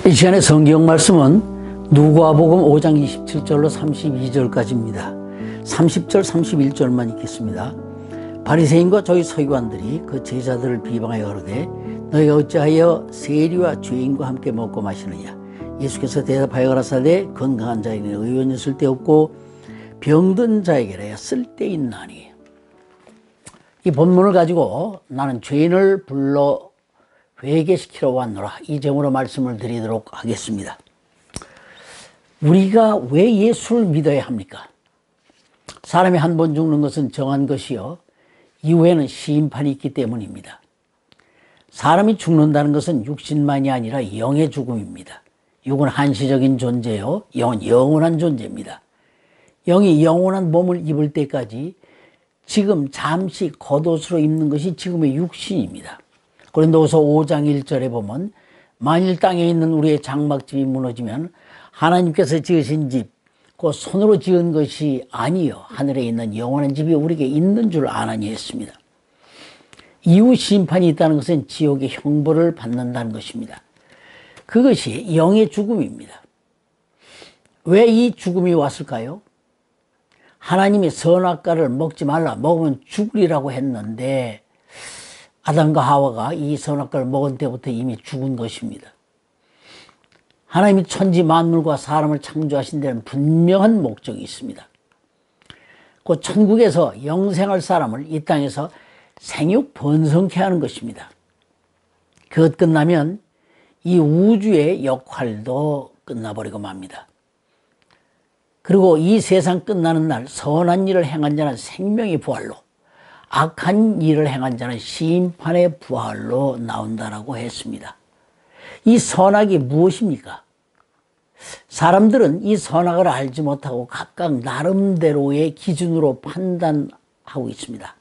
이 시간의 성경 말씀은 누가복음 5장 27절로 32절까지입니다. 30절 31절만 읽겠습니다. 바리새인과 저희 서기관들이 그 제자들을 비방하여 가로되 너희가 어찌하여 세리와 죄인과 함께 먹고 마시느냐. 예수께서 대답하여 가라사대 건강한 자에게는 의원이 쓸데없고 병든 자에게라야 쓸데있나니. 이 본문을 가지고 나는 죄인을 불러 회개시키러 왔노라, 이 제목으로 말씀을 드리도록 하겠습니다. 우리가 왜 예수를 믿어야 합니까? 사람이 한 번 죽는 것은 정한 것이요 이후에는 심판이 있기 때문입니다. 사람이 죽는다는 것은 육신만이 아니라 영의 죽음입니다. 육은 한시적인 존재요, 영은 영원한 존재입니다. 영이 영원한 몸을 입을 때까지 지금 잠시 겉옷으로 입는 것이 지금의 육신입니다. 고린도후서 5장 1절에 보면 만일 땅에 있는 우리의 장막집이 무너지면 하나님께서 지으신 집, 그 손으로 지은 것이 아니요 하늘에 있는 영원한 집이 우리에게 있는 줄 아나니 했습니다. 이후 심판이 있다는 것은 지옥의 형벌을 받는다는 것입니다. 그것이 영의 죽음입니다. 왜 이 죽음이 왔을까요? 하나님이 선악과를 먹지 말라, 먹으면 죽으리라고 했는데 아담과 하와가 이 선악과를 먹은 때부터 이미 죽은 것입니다. 하나님이 천지 만물과 사람을 창조하신 데는 분명한 목적이 있습니다. 그 천국에서 영생할 사람을 이 땅에서 생육 번성케 하는 것입니다. 그것 끝나면 이 우주의 역할도 끝나버리고 맙니다. 그리고 이 세상 끝나는 날 선한 일을 행한 자는 생명의 부활로, 악한 일을 행한 자는 심판의 부활로 나온다라고 했습니다. 이 선악이 무엇입니까? 사람들은 이 선악을 알지 못하고 각각 나름대로의 기준으로 판단하고 있습니다.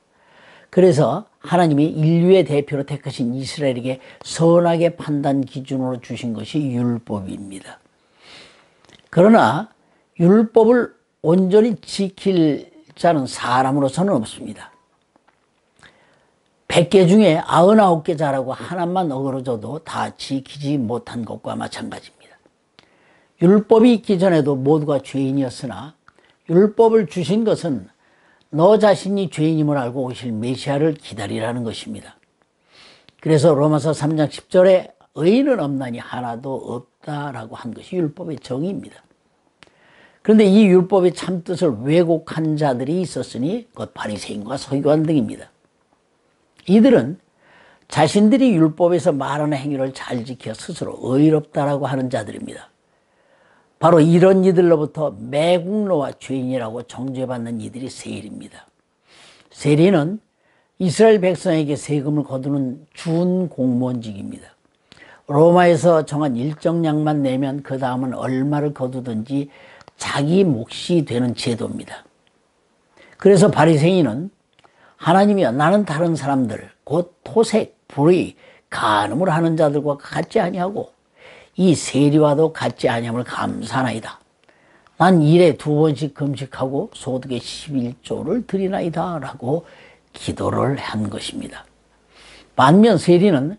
그래서 하나님이 인류의 대표로 택하신 이스라엘에게 선악의 판단 기준으로 주신 것이 율법입니다. 그러나 율법을 온전히 지킬 자는 사람으로서는 없습니다. 100개 중에 99개 잘하고 하나만 어그러져도 다 지키지 못한 것과 마찬가지입니다. 율법이 있기 전에도 모두가 죄인이었으나 율법을 주신 것은 너 자신이 죄인임을 알고 오실 메시아를 기다리라는 것입니다. 그래서 로마서 3장 10절에 의인은 없나니 하나도 없다라고 한 것이 율법의 정의입니다. 그런데 이 율법의 참뜻을 왜곡한 자들이 있었으니 곧 바리새인과 서기관 등입니다. 이들은 자신들이 율법에서 말하는 행위를 잘 지켜 스스로 의롭다라고 하는 자들입니다. 바로 이런 이들로부터 매국노와 죄인이라고 정죄받는 이들이 세리입니다. 세리는 이스라엘 백성에게 세금을 거두는 준공무원직입니다. 로마에서 정한 일정량만 내면 그 다음은 얼마를 거두든지 자기 몫이 되는 제도입니다. 그래서 바리새인은 하나님이여 나는 다른 사람들 곧 토색, 불의, 간음을 하는 자들과 같지 아니하고 이 세리와도 같지 아니함을 감사하나이다. 난 일에 2번씩 금식하고 소득의 11조를 드리나이다 라고 기도를 한 것입니다. 반면 세리는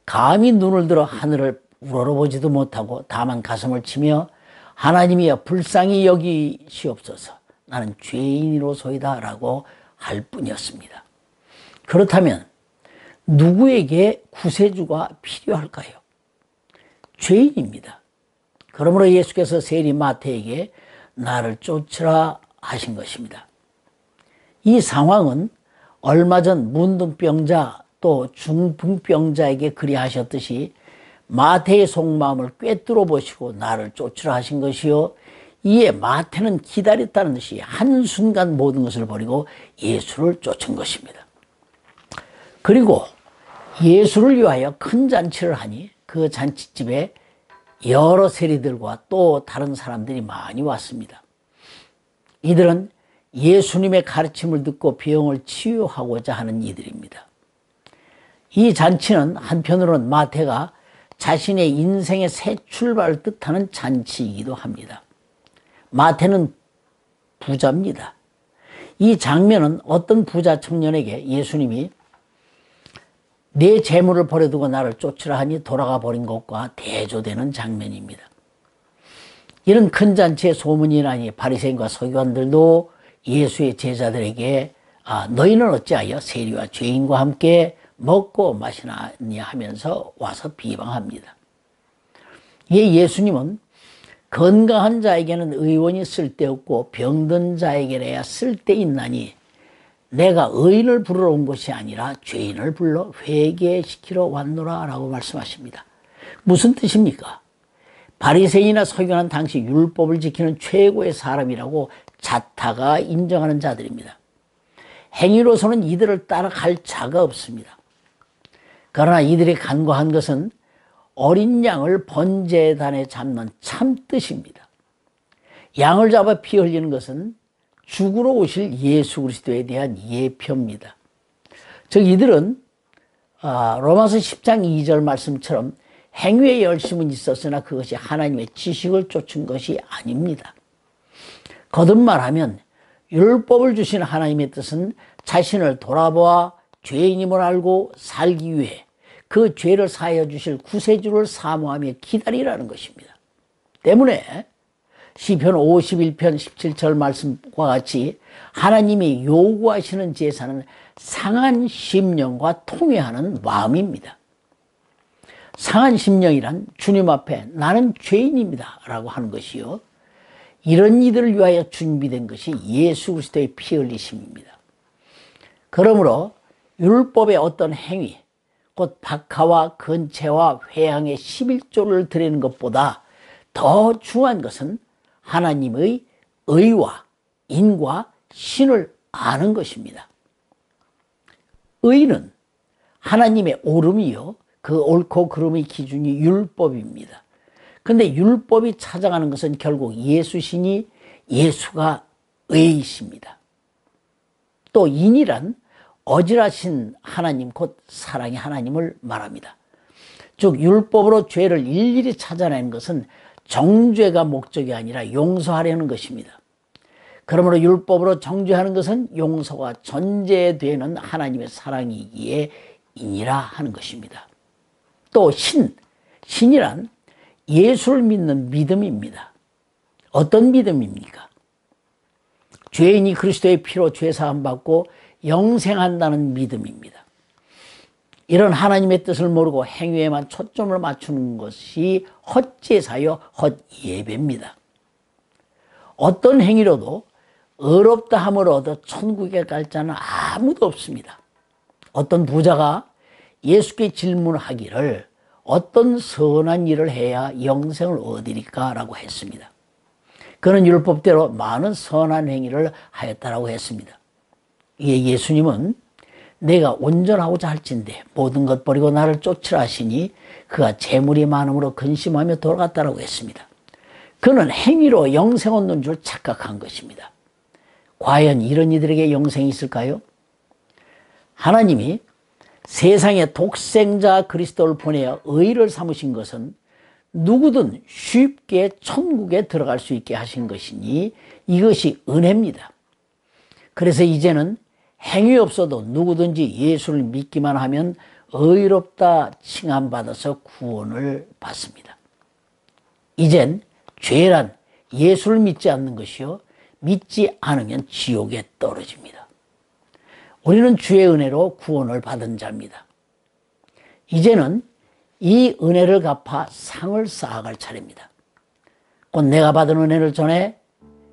감히 눈을 들어 하늘을 우러러보지도 못하고 다만 가슴을 치며 하나님이여 불쌍히 여기시옵소서 나는 죄인으로소이다 라고 할 뿐이었습니다. 그렇다면 누구에게 구세주가 필요할까요? 죄인입니다. 그러므로 예수께서 세리 마태에게 나를 쫓으라 하신 것입니다. 이 상황은 얼마 전 문둥병자 또 중풍병자에게 그리하셨듯이 마태의 속마음을 꿰뚫어 보시고 나를 쫓으라 하신 것이요, 이에 마태는 기다렸다는 듯이 한순간 모든 것을 버리고 예수를 쫓은 것입니다. 그리고 예수를 위하여 큰 잔치를 하니 그 잔치집에 여러 세리들과 또 다른 사람들이 많이 왔습니다. 이들은 예수님의 가르침을 듣고 병을 치유하고자 하는 이들입니다. 이 잔치는 한편으로는 마태가 자신의 인생의 새 출발을 뜻하는 잔치이기도 합니다. 마태는 부자입니다. 이 장면은 어떤 부자 청년에게 예수님이 내 재물을 버려두고 나를 쫓으라 하니 돌아가 버린 것과 대조되는 장면입니다. 이런 큰 잔치에 소문이 나니 바리새인과 서기관들도 예수의 제자들에게 너희는 어찌하여 세리와 죄인과 함께 먹고 마시느냐 하면서 와서 비방합니다. 이에 예수님은 건강한 자에게는 의원이 쓸데없고 병든 자에게야 쓸데있나니 내가 의인을 부르러 온 것이 아니라 죄인을 불러 회개시키러 왔노라 라고 말씀하십니다. 무슨 뜻입니까? 바리새인이나 서기관은 당시 율법을 지키는 최고의 사람이라고 자타가 인정하는 자들입니다. 행위로서는 이들을 따라갈 자가 없습니다. 그러나 이들이 간과한 것은 어린 양을 번제단에 잡는 참뜻입니다. 양을 잡아 피 흘리는 것은 죽으러 오실 예수 그리스도에 대한 예표입니다. 즉 이들은 로마서 10장 2절 말씀처럼 행위의 열심은 있었으나 그것이 하나님의 지식을 쫓은 것이 아닙니다. 거듭 말하면 율법을 주신 하나님의 뜻은 자신을 돌아보아 죄인임을 알고 살기 위해 그 죄를 사하여 주실 구세주를 사모하며 기다리라는 것입니다. 때문에 시편 51편 17절 말씀과 같이 하나님이 요구하시는 제사는 상한 심령과 통회하는 마음입니다. 상한 심령이란 주님 앞에 나는 죄인입니다 라고 하는 것이요, 이런 이들을 위하여 준비된 것이 예수 그리스도의 피 흘리심입니다. 그러므로 율법의 어떤 행위, 곧 박하와 건채와 회향의 11조를 드리는 것보다 더 중요한 것은 하나님의 의와 인과 신을 아는 것입니다. 의는 하나님의 옳음이요, 그 옳고 그름의 기준이 율법입니다. 그런데 율법이 찾아가는 것은 결국 예수시니 예수가 의이십니다. 또 인이란 어질하신 하나님, 곧 사랑의 하나님을 말합니다. 즉 율법으로 죄를 일일이 찾아내는 것은 정죄가 목적이 아니라 용서하려는 것입니다. 그러므로 율법으로 정죄하는 것은 용서가 전제되는 하나님의 사랑이기에 인이라 하는 것입니다. 또 신이란 예수를 믿는 믿음입니다. 어떤 믿음입니까? 죄인이 그리스도의 피로 죄사함 받고 영생한다는 믿음입니다. 이런 하나님의 뜻을 모르고 행위에만 초점을 맞추는 것이 헛제사요 헛예배입니다. 어떤 행위로도 의롭다 함을 얻어 천국에 갈 자는 아무도 없습니다. 어떤 부자가 예수께 질문하기를 어떤 선한 일을 해야 영생을 얻으리까 라고 했습니다. 그는 율법대로 많은 선한 행위를 하였다라고 했습니다. 이에 예수님은 내가 온전하고자 할진대 모든 것 버리고 나를 쫓으라 하시니 그가 재물이 많음으로 근심하며 돌아갔다라고 했습니다. 그는 행위로 영생 얻는 줄 착각한 것입니다. 과연 이런 이들에게 영생이 있을까요? 하나님이 세상에 독생자 그리스도를 보내어 의를 삼으신 것은 누구든 쉽게 천국에 들어갈 수 있게 하신 것이니 이것이 은혜입니다. 그래서 이제는 행위 없어도 누구든지 예수를 믿기만 하면 의롭다 칭함받아서 구원을 받습니다. 이젠 죄란 예수를 믿지 않는 것이요, 믿지 않으면 지옥에 떨어집니다. 우리는 주의 은혜로 구원을 받은 자입니다. 이제는 이 은혜를 갚아 상을 쌓아갈 차례입니다. 곧 내가 받은 은혜를 전해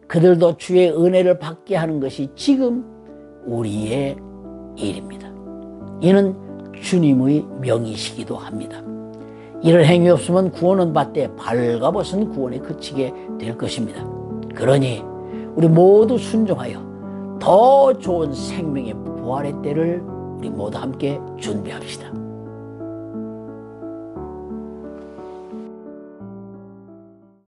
그들도 주의 은혜를 받게 하는 것이 지금 우리의 일입니다. 이는 주님의 명이시기도 합니다. 이를 행위 없으면 구원은 받되 발가벗은 구원에 그치게 될 것입니다. 그러니 우리 모두 순종하여 더 좋은 생명의 부활의 때를 우리 모두 함께 준비합시다.